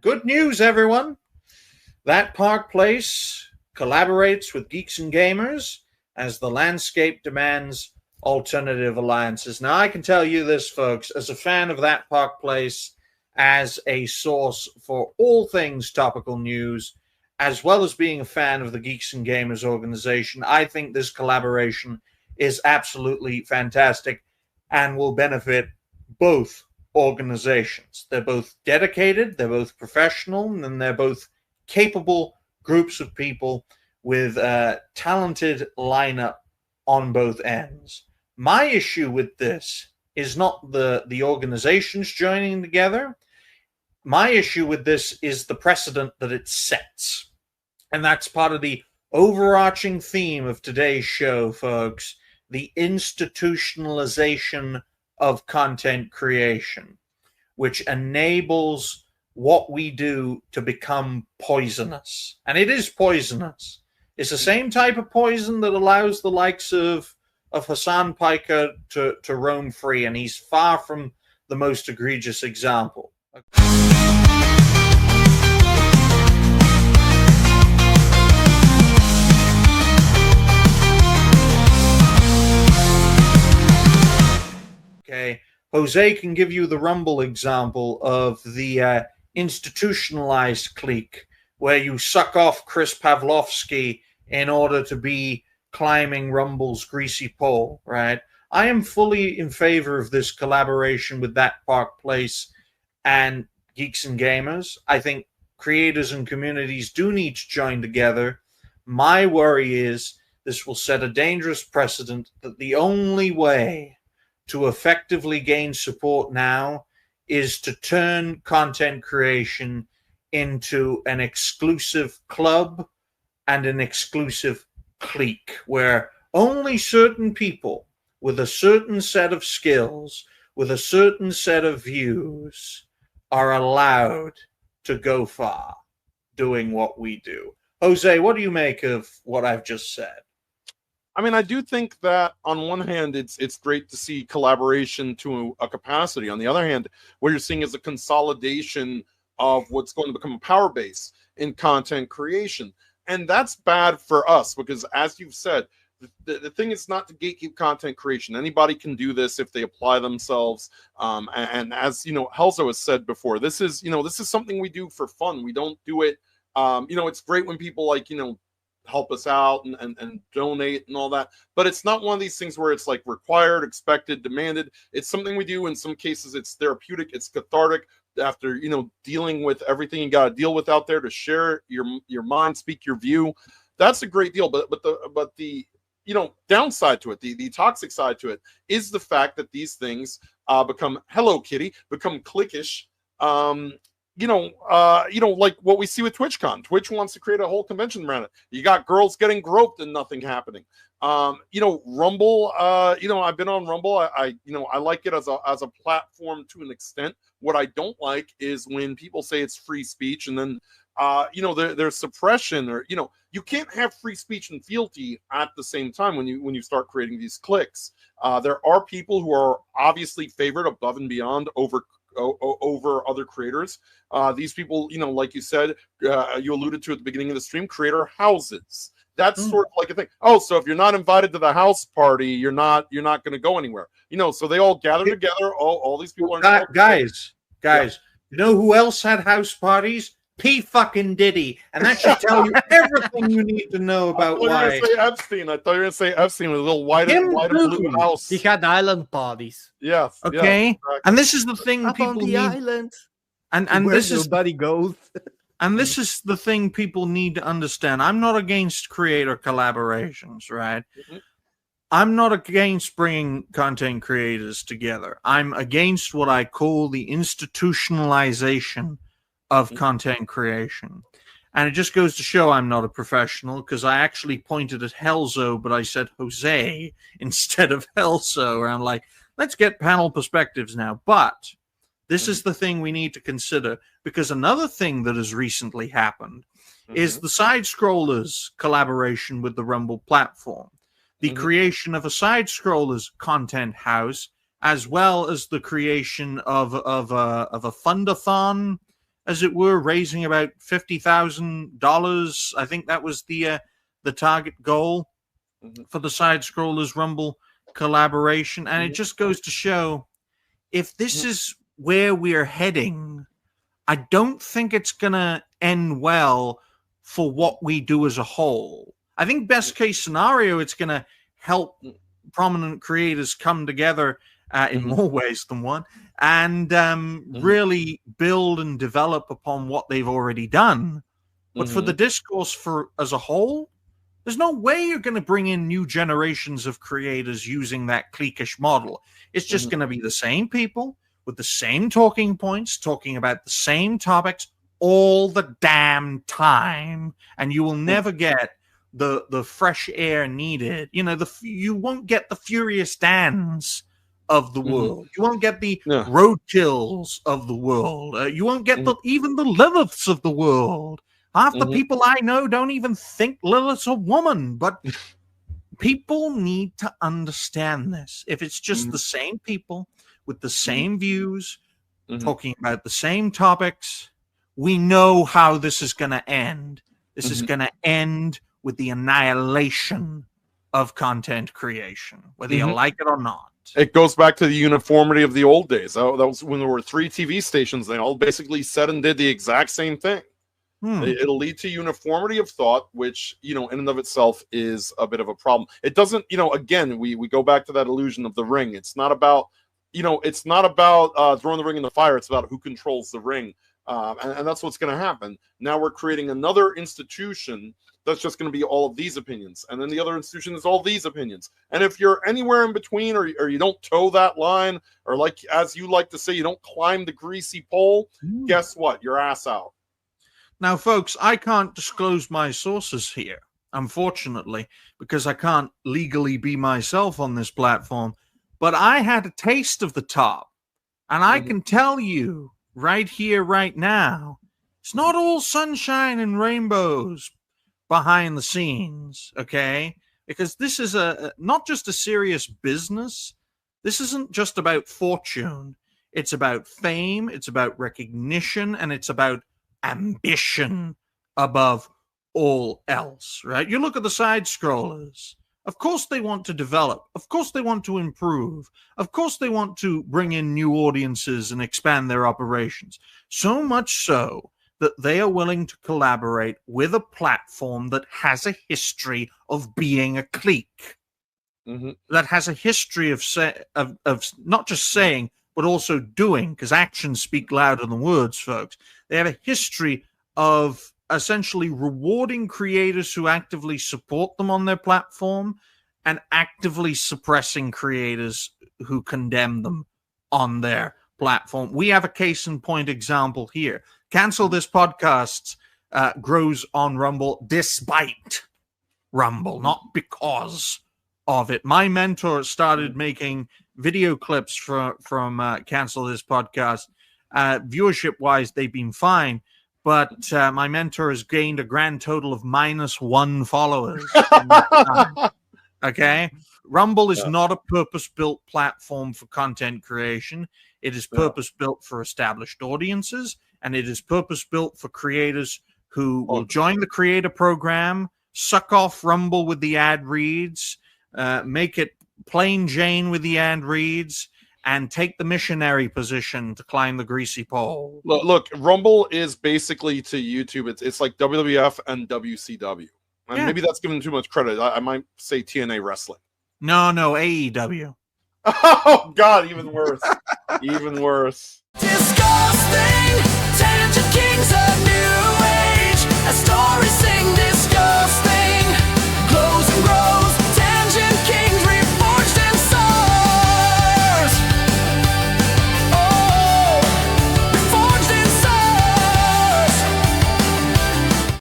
good news, everyone. That Park Place collaborates with Geeks and Gamers as the landscape demands alternative alliances. Now, I can tell you this, folks, as a fan of That Park Place, as a source for all things topical news, as well as being a fan of the Geeks and Gamers organization, I think this collaboration is absolutely fantastic and will benefit both organizations. They're both dedicated, they're both professional, and they're both capable groups of people with a talented lineup on both ends. My issue with this is not the organizations joining together. My issue with this is the precedent that it sets. And that's part of the overarching theme of today's show, folks, the institutionalization of content creation, which enables what we do to become poisonous. And it is poisonous. It's the same type of poison that allows the likes of Hassan Piker to roam free, and he's far from the most egregious example. Okay, Jose can give you the Rumble example of the institutionalized clique where you suck off Chris Pavlovsky in order to be climbing Rumble's greasy pole, right? I am fully in favor of this collaboration with That Park Place and Geeks and Gamers. I think creators and communities do need to join together. My worry is this will set a dangerous precedent that the only way to effectively gain support now is to turn content creation into an exclusive club and an exclusive clique where only certain people with a certain set of skills, with a certain set of views, are allowed to go far doing what we do. Jose, what do you make of what I've just said? I mean, I do think that on one hand, it's great to see collaboration to a capacity. On the other hand, what you're seeing is a consolidation of what's going to become a power base in content creation. And that's bad for us because, as you've said, the thing is not to gatekeep content creation. Anybody can do this if they apply themselves. And as, you know, Helzo has said before, this is something we do for fun. We don't do it. It's great when people help us out and donate and all that. But it's not one of these things where it's like required, expected, demanded. It's something we do. In some cases, it's therapeutic. It's cathartic after, dealing with everything you got to deal with out there to share your mind, speak your view. That's a great deal. But the downside to it, the toxic side to it is the fact that these things become become cliquish. Like what we see with TwitchCon. Twitch wants to create a whole convention around it. You got girls getting groped and nothing happening. Rumble, I've been on Rumble. I like it as a platform to an extent. What I don't like is when people say it's free speech and then there's suppression, or you can't have free speech and fealty at the same time when you start creating these cliques. There are people who are obviously favored above and beyond over other creators. These people, like you said, you alluded to at the beginning of the stream, creator houses. That's sort of like a thing. Oh, so if you're not invited to the house party, you're not going to go anywhere. So they all gather together. All these people are guys. Yeah. You know who else had house parties? P fucking Diddy, and that should tell you everything you need to know about why. I thought you were going to say Epstein with a little white and blue house. He had island parties. Yes. Okay. Yes, exactly. And this is the thing Up people on the need. Island. And where this is nobody goes. And this is the thing people need to understand. I'm not against creator collaborations, right? Mm-hmm. I'm not against bringing content creators together. I'm against what I call the institutionalization of content creation. And it just goes to show I'm not a professional, because I actually pointed at Helzo, but I said Jose instead of Helzo. And I'm like, let's get panel perspectives now. But this is the thing we need to consider, because another thing that has recently happened is the side-scrollers collaboration with the Rumble platform. The creation of a side-scrollers content house, as well as the creation of a fundathon as it were, raising about $50,000. I think that was the target goal for the Side Scrollers Rumble collaboration. And it just goes to show, if this is where we're heading, I don't think it's going to end well for what we do as a whole. I think best case scenario, it's going to help prominent creators come together in more ways than one, and really build and develop upon what they've already done. But for the discourse for as a whole, there's no way you're going to bring in new generations of creators using that cliquish model. It's just going to be the same people with the same talking points, talking about the same topics all the damn time, and you will never get the fresh air needed. You know, you won't get the Furious Dans of the world. You won't get the Roadkills of the world. You won't get even the Liliths of the world. Half the people I know don't even think Lilith's a woman, but people need to understand this. If it's just the same people with the same views, talking about the same topics, we know how this is going to end. This is going to end with the annihilation of content creation, whether you like it or not. It goes back to the uniformity of the old days. That was when there were 3 TV stations. They all basically said and did the exact same thing. It'll lead to uniformity of thought, which, you know, in and of itself is a bit of a problem. It doesn't, you know, again, we go back to that illusion of the ring. It's not about, you know, it's not about throwing the ring in the fire. It's about who controls the ring. And that's what's going to happen. Now we're creating another institution that's just going to be all of these opinions. And then the other institution is all these opinions. And if you're anywhere in between, or you don't toe that line, or like, as you like to say, you don't climb the greasy pole, guess what? Your ass out. Now, folks, I can't disclose my sources here, unfortunately, because I can't legally be myself on this platform. But I had a taste of the top, and I can tell you right here, right now, it's not all sunshine and rainbows behind the scenes, okay? Because this is not just a serious business. This isn't just about fortune. It's about fame, it's about recognition, and it's about ambition above all else, right? You look at the Side Scrollers. Of course they want to develop. Of course they want to improve. Of course they want to bring in new audiences and expand their operations. So much so that they are willing to collaborate with a platform that has a history of being a clique. That has a history of not just saying, but also doing, because actions speak louder than words, folks. They have a history of essentially rewarding creators who actively support them on their platform and actively suppressing creators who condemn them on their platform. We have a case in point example here. Cancel This Podcast grows on Rumble despite Rumble, not because of it. My mentor started making video clips from Cancel This Podcast. Viewership-wise, they've been fine, but my mentor has gained a grand total of -1 followers. Okay? Rumble is not a purpose-built platform for content creation. It is purpose-built for established audiences, and it is purpose-built for creators who will join the creator program, suck off Rumble with the ad reads, make it plain Jane with the ad reads, and take the missionary position to climb the greasy pole. Look, Rumble is basically to YouTube. It's like WWF and WCW. And maybe that's giving too much credit. I might say TNA Wrestling. No, AEW. Oh, God, even worse. Even worse. Disgusting, tangent kings of news.